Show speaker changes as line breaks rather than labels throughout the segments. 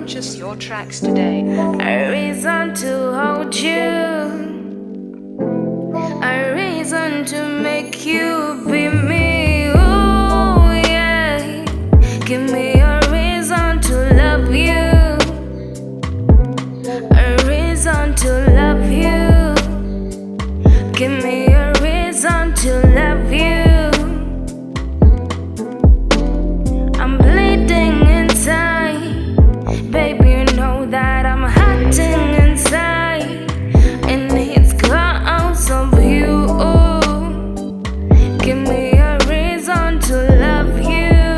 Purchase your tracks today.
A reason to hold you, a reason to make you be me. Oh yeah, give me a reason to love you, a reason to love you. Give me a reason to love you. I'm bleeding inside, baby, you know that I'm hurting inside, and it's cause of you. Give me a reason to love you.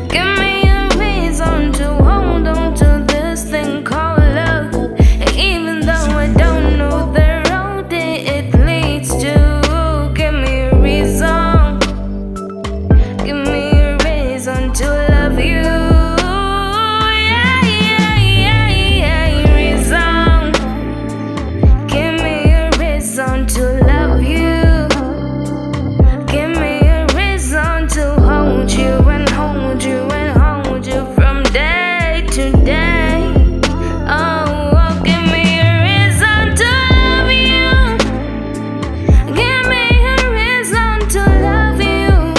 Give me a reason to hold on to this thing called love, even though I don't know the road it leads to. Give me a reason, give me a reason to love you. To love you, give me a reason to hold you and hold you and hold you from day to day. Oh, give me a reason to love you. Give me a reason to love you.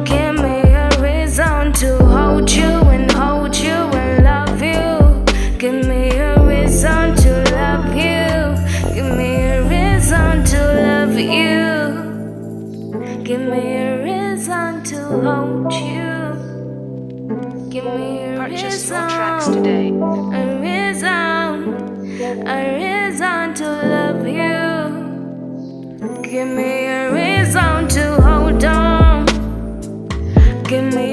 Give me a reason to hold you and hold you and love you. Give me a reason to love you. Give me a reason to love you. Give me a reason to hold you. Give me a
Purchase your tracks today.
a reason to love you. Give me a reason to hold on. Give me